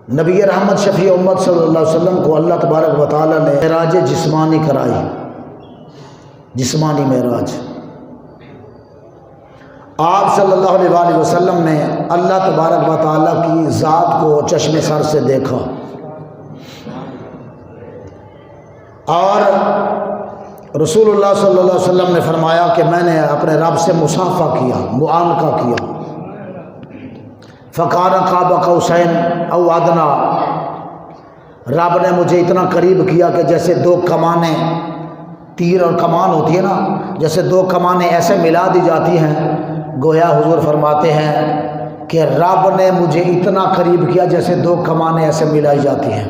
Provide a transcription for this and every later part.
نبی رحمت شفیع امت صلی اللہ علیہ وسلم کو اللہ تبارک و تعالیٰ نے معراج جسمانی کرائی، جسمانی معراج۔ آپ صلی اللہ علیہ وآلہ وسلم نے اللہ تبارک و تعالیٰ کی ذات کو چشم سر سے دیکھا، اور رسول اللہ صلی اللہ علیہ وسلم نے فرمایا کہ میں نے اپنے رب سے مصافحہ کیا، معانقہ کیا۔ فکان قاب قوسین او ادنیٰ، رب نے مجھے اتنا قریب کیا کہ جیسے دو کمانیں، تیر اور کمان ہوتی ہے نا، جیسے دو کمانیں ایسے ملا دی جاتی ہیں، گویا حضور فرماتے ہیں کہ رب نے مجھے اتنا قریب کیا جیسے دو کمانیں ایسے ملائی جاتی ہیں۔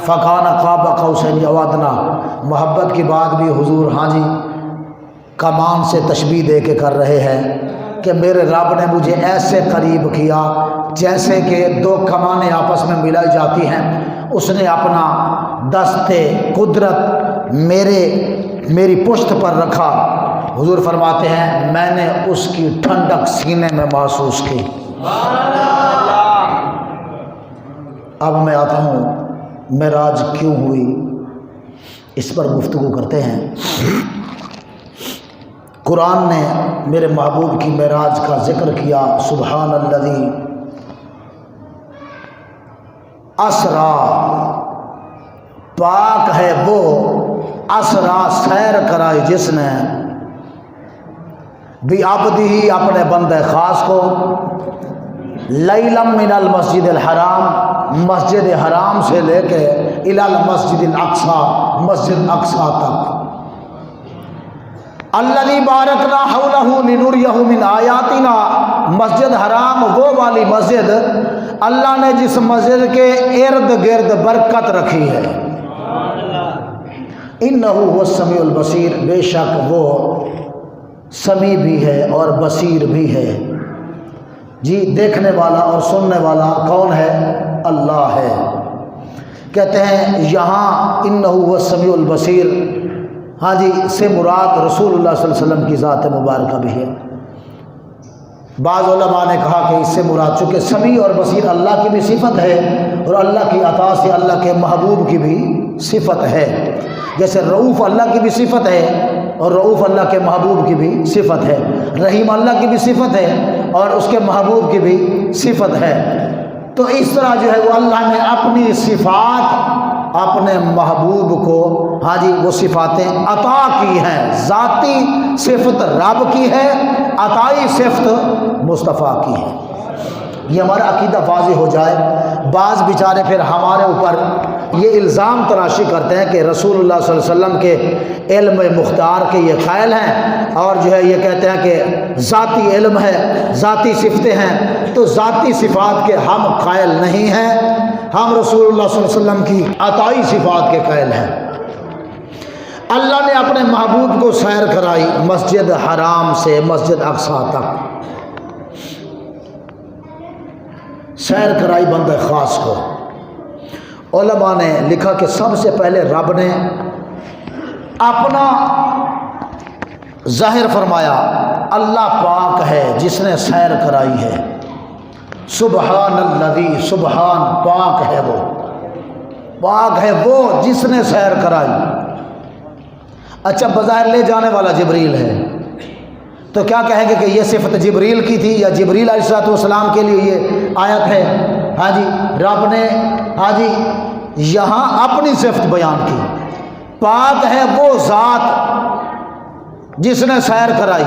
فکان قاب قوسین او ادنیٰ، محبت کی بات بھی حضور ہاں جی کمان سے تشبیہ دے کے کر رہے ہیں کہ میرے رب نے مجھے ایسے قریب کیا جیسے کہ دو کمانیں آپس میں ملائی جاتی ہیں۔ اس نے اپنا دست قدرت میری پشت پر رکھا۔ حضور فرماتے ہیں میں نے اس کی ٹھنڈک سینے میں محسوس کی۔ اب میں آتا ہوں معراج کیوں ہوئی، اس پر گفتگو کرتے ہیں۔ قرآن نے میرے محبوب کی معراج کا ذکر کیا، سبحان الذی اسرا، پاک ہے وہ اسرا سیر کرائی جس نے بعبدہ اپنے بندے خاص کو، لیلم من المسجد الحرام، مسجد حرام سے لے کے الی المسجد الاقصی، مسجد اقصی تک، الذی بارکنا حولہ لنریہ من آیاتنا، مسجد حرام وہ والی مسجد اللہ نے جس مسجد کے ارد گرد برکت رکھی ہے۔ انہ هو السمیع البصیر، بے شک وہ سمیع بھی ہے اور بصیر بھی ہے۔ جی دیکھنے والا اور سننے والا کون ہے؟ اللہ ہے۔ کہتے ہیں یہاں انہ هو السمیع البصیر ہاں جی سے مراد رسول اللہ صلی اللہ علیہ وسلم کی ذات مبارکہ بھی ہے۔ بعض علماء نے کہا کہ اس سے مراد چونکہ سمیع اور بصیر اللہ کی بھی صفت ہے اور اللہ کی عطا سے اللہ کے محبوب کی بھی صفت ہے، جیسے رؤوف اللہ کی بھی صفت ہے اور رؤوف اللہ کے محبوب کی بھی صفت ہے، رحیم اللہ کی بھی صفت ہے اور اس کے محبوب کی بھی صفت ہے۔ تو اس طرح جو ہے وہ اللہ نے اپنی صفات اپنے محبوب کو ہاں جی وہ صفاتیں عطا کی ہیں، ذاتی صفت رب کی ہے، عطائی صفت مصطفیٰ کی ہے۔ یہ ہمارا عقیدہ واضح ہو جائے۔ بعض بیچارے پھر ہمارے اوپر یہ الزام تراشی کرتے ہیں کہ رسول اللہ صلی اللہ علیہ وسلم کے علم مختار کے یہ قائل ہیں اور جو ہے یہ کہتے ہیں کہ ذاتی علم ہے، ذاتی صفتیں ہیں، تو ذاتی صفات کے ہم قائل نہیں ہیں، ہم رسول اللہ صلی اللہ علیہ وسلم کی عطائی صفات کے قائل ہیں۔ اللہ نے اپنے محبوب کو سیر کرائی مسجد حرام سے مسجد اقصی تک، سیر کرائی بندہ خاص کو۔ علماء نے لکھا کہ سب سے پہلے رب نے اپنا ظاہر فرمایا، اللہ پاک ہے جس نے سیر کرائی ہے، سبحان الذی، سبحان پاک ہے وہ، پاک ہے وہ جس نے سیر کرائی۔ اچھا بظاہر لے جانے والا جبریل ہے، تو کیا کہیں گے کہ یہ صفت جبریل کی تھی یا جبریل علیہ السلام کے لیے یہ آیت ہے؟ ہاں جی رب نے ہاں جی یہاں اپنی صفت بیان کی، پاک ہے وہ ذات جس نے سیر کرائی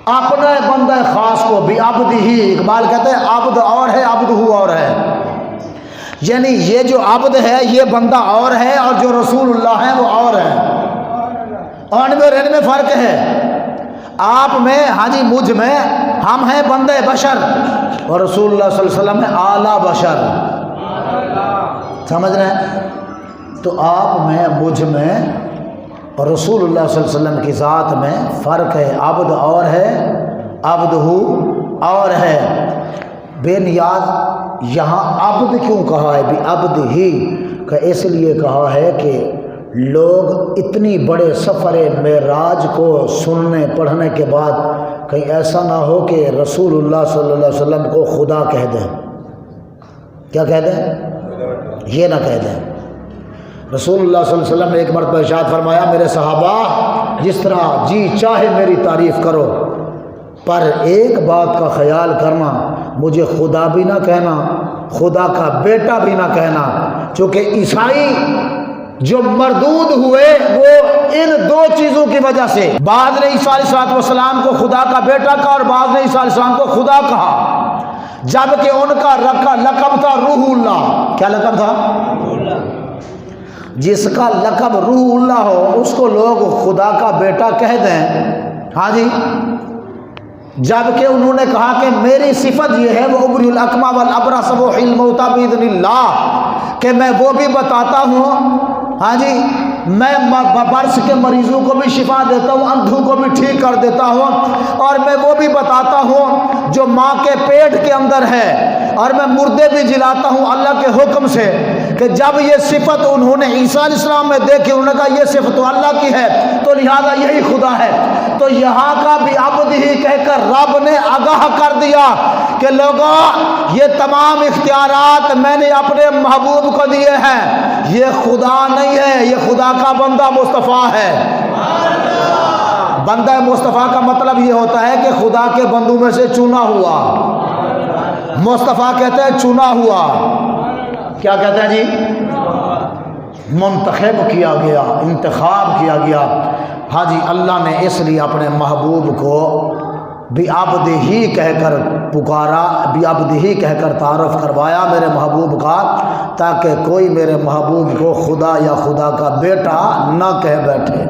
اپنے بندہ خاص کو، بعبدہ، اقبال کہتے ہیں عبد اور ہے عبدہ اور ہے، یعنی یہ جو عبد ہے یہ بندہ اور ہے اور جو رسول اللہ ہے وہ اور ہے، اور ان میں فرق ہے، آپ میں ہاں جی مجھ میں ہم ہیں بندے بشر اور رسول اللہ صلی اللہ علیہ وسلم ہے اعلیٰ بشر، سمجھ رہے ہیں؟ تو آپ میں مجھ میں اور رسول اللہ صلی اللہ علیہ وسلم کی ذات میں فرق ہے، عبد اور ہے عبدہ اور ہے۔ بے نیاز یہاں عبد کیوں کہا ہے؟ بعبدہ کہ اس لیے کہا ہے کہ لوگ اتنی بڑے سفر معراج کو سننے پڑھنے کے بعد کہیں ایسا نہ ہو کہ رسول اللہ صلی اللہ علیہ وسلم کو خدا کہہ دیں، کیا کہہ دیں؟ یہ نہ کہہ دیں۔ رسول اللہ صلی اللہ علیہ وسلم نے ایک مرتبہ ارشاد فرمایا، میرے صحابہ جس طرح جی چاہے میری تعریف کرو، پر ایک بات کا خیال کرنا، مجھے خدا بھی نہ کہنا، خدا کا بیٹا بھی نہ کہنا، چونکہ عیسائی جو مردود ہوئے وہ ان دو چیزوں کی وجہ سے، بعض نے عیسیٰ علیہ السلام کو خدا کا بیٹا کہا اور بعض نے عیسیٰ علیہ السلام کو خدا کہا، جبکہ ان کا لقب تھا روح اللہ۔ کیا لقب تھا؟ جس کا لقب روح اللہ ہو اس کو لوگ خدا کا بیٹا کہہ دیں، ہاں جی، جبکہ انہوں نے کہا کہ میری صفت یہ ہے وہ ابری الاکمہ والابرص وحی الموتى باذن اللہ، کہ میں وہ بھی بتاتا ہوں، ہاں جی، میں برس کے مریضوں کو بھی شفا دیتا ہوں، اندھوں کو بھی ٹھیک کر دیتا ہوں، اور میں وہ بھی بتاتا ہوں جو ماں کے پیٹ کے اندر ہے، اور میں مردے بھی جلاتا ہوں اللہ کے حکم سے۔ کہ جب یہ صفت انہوں نے عیسیٰ علیہ السلام میں دیکھی، انہوں نے کہا یہ صفت تو اللہ کی ہے، تو لہذا یہی خدا ہے۔ تو یہاں کا بھی عبد ہی کہہ کر رب نے آگاہ کر دیا کہ لوگوں یہ تمام اختیارات میں نے اپنے محبوب کو دیے ہیں، یہ خدا نہیں ہے، یہ خدا کا بندہ مصطفیٰ ہے۔ بندہ مصطفیٰ کا مطلب یہ ہوتا ہے کہ خدا کے بندوں میں سے چنا ہوا، مصطفیٰ کہتے ہیں چنا ہوا، کیا کہتے ہیں جی؟ منتخب کیا گیا، انتخاب کیا گیا۔ ہاں جی، اللہ نے اس لیے اپنے محبوب کو بھی عبد ہی کہہ کر پکارا، بھی عبد ہی کہہ کر تعارف کروایا میرے محبوب کا، تاکہ کوئی میرے محبوب کو خدا یا خدا کا بیٹا نہ کہہ بیٹھے۔